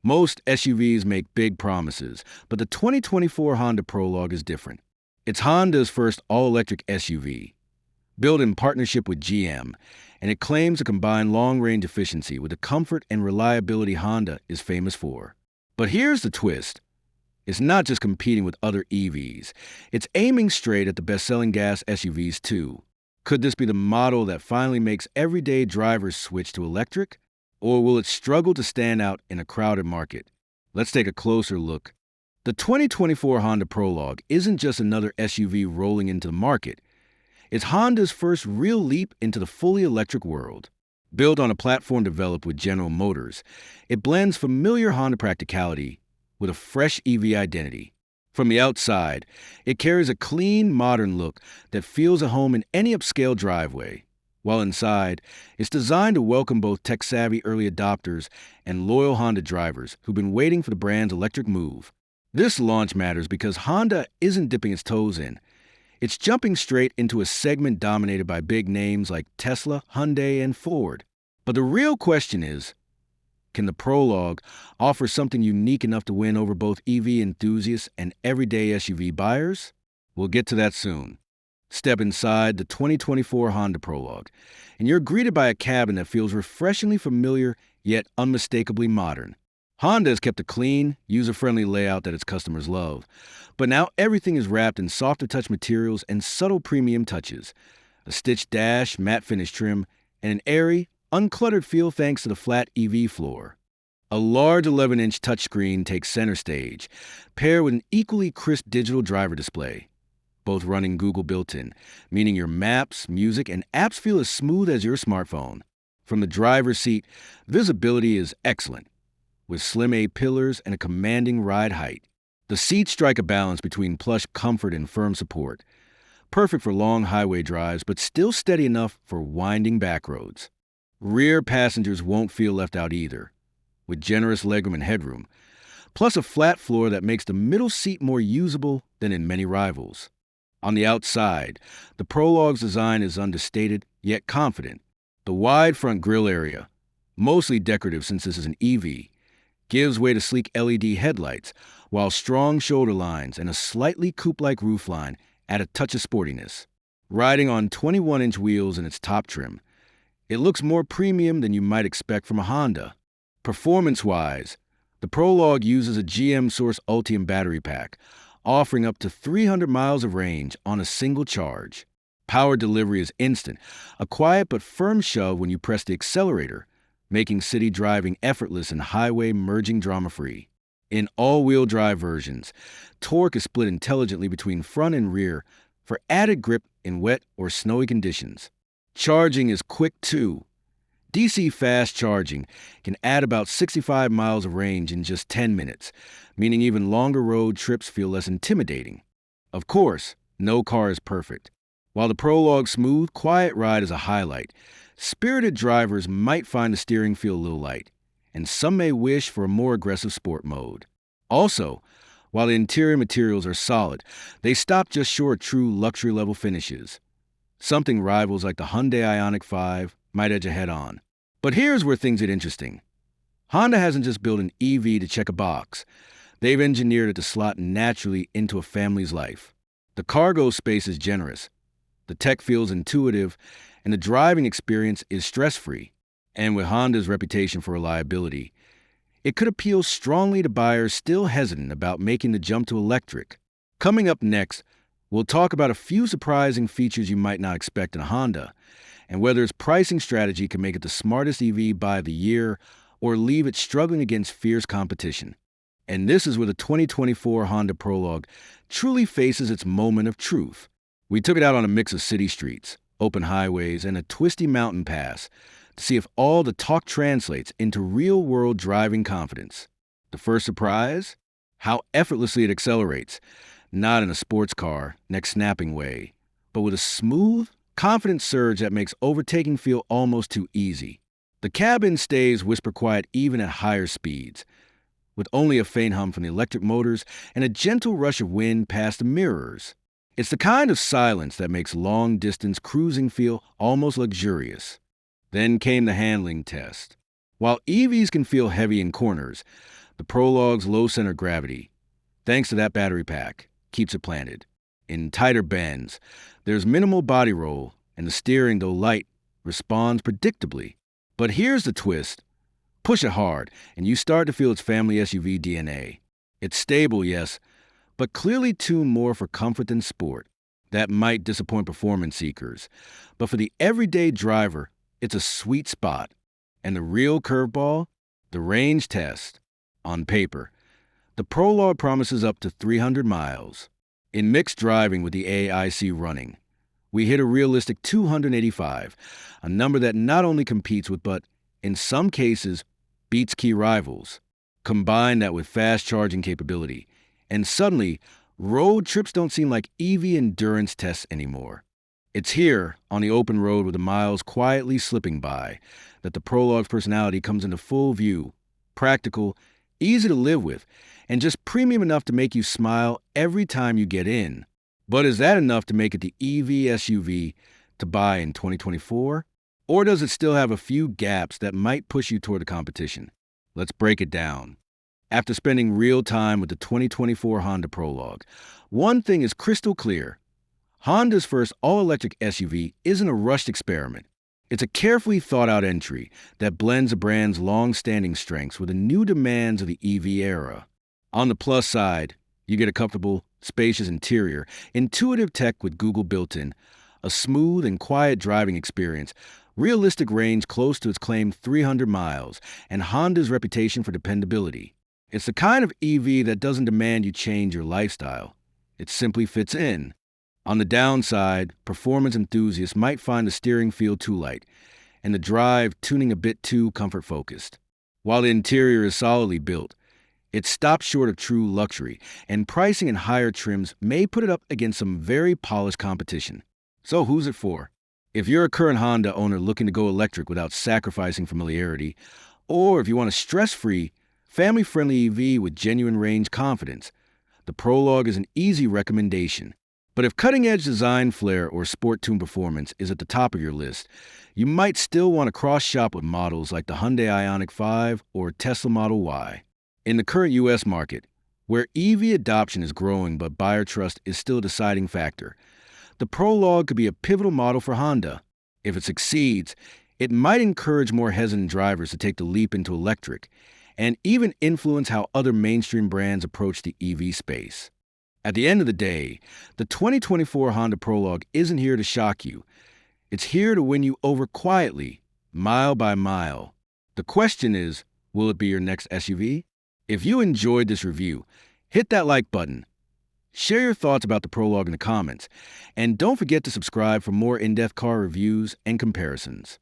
Most SUVs make big promises, but the 2024 Honda Prologue is different. It's Honda's first all-electric SUV, built in partnership with GM, and it claims to combine long-range efficiency with the comfort and reliability Honda is famous for. But here's the twist. It's not just competing with other EVs. It's aiming straight at the best-selling gas SUVs, too. Could this be the model that finally makes everyday drivers switch to electric? Or will it struggle to stand out in a crowded market? Let's take a closer look. The 2024 Honda Prologue isn't just another SUV rolling into the market. It's Honda's first real leap into the fully electric world. Built on a platform developed with General Motors, it blends familiar Honda practicality with a fresh EV identity. From the outside, it carries a clean, modern look that feels at home in any upscale driveway. While inside, it's designed to welcome both tech-savvy early adopters and loyal Honda drivers who've been waiting for the brand's electric move. This launch matters because Honda isn't dipping its toes in. It's jumping straight into a segment dominated by big names like Tesla, Hyundai, and Ford. But the real question is, can the Prologue offer something unique enough to win over both EV enthusiasts and everyday SUV buyers? We'll get to that soon. Step inside the 2024 Honda Prologue, and you're greeted by a cabin that feels refreshingly familiar yet unmistakably modern. Honda has kept a clean, user-friendly layout that its customers love, but now everything is wrapped in softer touch materials and subtle premium touches. A stitched dash, matte finish trim, and an airy, uncluttered feel thanks to the flat EV floor. A large 11-inch touchscreen takes center stage, paired with an equally crisp digital driver display, both running Google built-in, meaning your maps, music, and apps feel as smooth as your smartphone. From the driver's seat, visibility is excellent, with slim A-pillars and a commanding ride height. The seats strike a balance between plush comfort and firm support, perfect for long highway drives, but still steady enough for winding back roads. Rear passengers won't feel left out either, with generous legroom and headroom, plus a flat floor that makes the middle seat more usable than in many rivals. On the outside, the Prologue's design is understated yet confident. The wide front grille area, mostly decorative since this is an EV, gives way to sleek LED headlights, while strong shoulder lines and a slightly coupe-like roofline add a touch of sportiness. Riding on 21-inch wheels in its top trim, it looks more premium than you might expect from a Honda. Performance-wise, the Prologue uses a GM-sourced Ultium battery pack, offering up to 300 miles of range on a single charge. Power delivery is instant, a quiet but firm shove when you press the accelerator, making city driving effortless and highway merging drama-free. In all-wheel drive versions, torque is split intelligently between front and rear for added grip in wet or snowy conditions. Charging is quick, too. DC fast charging can add about 65 miles of range in just 10 minutes, meaning even longer road trips feel less intimidating. Of course, no car is perfect. While the Prologue's smooth, quiet ride is a highlight, spirited drivers might find the steering feel a little light, and some may wish for a more aggressive sport mode. Also, while the interior materials are solid, they stop just short of true luxury-level finishes. Something rivals like the Hyundai Ioniq 5 might edge ahead on. But here's where things get interesting. Honda hasn't just built an EV to check a box. They've engineered it to slot naturally into a family's life. The cargo space is generous, the tech feels intuitive, and the driving experience is stress-free. And with Honda's reputation for reliability, it could appeal strongly to buyers still hesitant about making the jump to electric. Coming up next, we'll talk about a few surprising features you might not expect in a Honda, and whether its pricing strategy can make it the smartest EV buy of the year or leave it struggling against fierce competition. And this is where the 2024 Honda Prologue truly faces its moment of truth. We took it out on a mix of city streets, open highways, and a twisty mountain pass to see if all the talk translates into real-world driving confidence. The first surprise? How effortlessly it accelerates, not in a sports car, neck-snapping way, but with a smooth, confident surge that makes overtaking feel almost too easy. The cabin stays whisper quiet even at higher speeds, with only a faint hum from the electric motors and a gentle rush of wind past the mirrors. It's the kind of silence that makes long-distance cruising feel almost luxurious. Then came the handling test. While EVs can feel heavy in corners, The Prologue's low center of gravity, thanks to that battery pack, keeps it planted. In tighter bends, there's minimal body roll, and the steering, though light, responds predictably. But here's the twist. Push it hard, and you start to feel its family SUV DNA. It's stable, yes, but clearly tuned more for comfort than sport. That might disappoint performance seekers, but for the everyday driver, it's a sweet spot. And the real curveball? The range test. On paper, the Prologue promises up to 300 miles. In mixed driving with the AIC running, we hit a realistic 285, a number that not only competes with but, in some cases, beats key rivals. Combine that with fast charging capability, and suddenly, road trips don't seem like EV endurance tests anymore. It's here, on the open road with the miles quietly slipping by, that the Prologue's personality comes into full view. Practical, easy to live with, and just premium enough to make you smile every time you get in. But is that enough to make it the EV SUV to buy in 2024? Or does it still have a few gaps that might push you toward the competition? Let's break it down. After spending real time with the 2024 Honda Prologue, one thing is crystal clear. Honda's first all-electric SUV isn't a rushed experiment. It's a carefully thought-out entry that blends the brand's long-standing strengths with the new demands of the EV era. On the plus side, you get a comfortable, spacious interior, intuitive tech with Google built-in, a smooth and quiet driving experience, realistic range close to its claimed 300 miles, and Honda's reputation for dependability. It's the kind of EV that doesn't demand you change your lifestyle. It simply fits in. On the downside, performance enthusiasts might find the steering feel too light, and the drive tuning a bit too comfort-focused. While the interior is solidly built, it stops short of true luxury, and pricing in higher trims may put it up against some very polished competition. So who's it for? If you're a current Honda owner looking to go electric without sacrificing familiarity, or if you want a stress-free, family-friendly EV with genuine range confidence, the Prologue is an easy recommendation. But if cutting-edge design flair or sport-tuned performance is at the top of your list, you might still want to cross-shop with models like the Hyundai Ioniq 5 or Tesla Model Y. In the current U.S. market, where EV adoption is growing but buyer trust is still a deciding factor, the Prologue could be a pivotal model for Honda. If it succeeds, it might encourage more hesitant drivers to take the leap into electric, and even influence how other mainstream brands approach the EV space. At the end of the day, the 2024 Honda Prologue isn't here to shock you. It's here to win you over quietly, mile by mile. The question is, will it be your next SUV? If you enjoyed this review, hit that like button. Share your thoughts about the Prologue in the comments, and don't forget to subscribe for more in-depth car reviews and comparisons.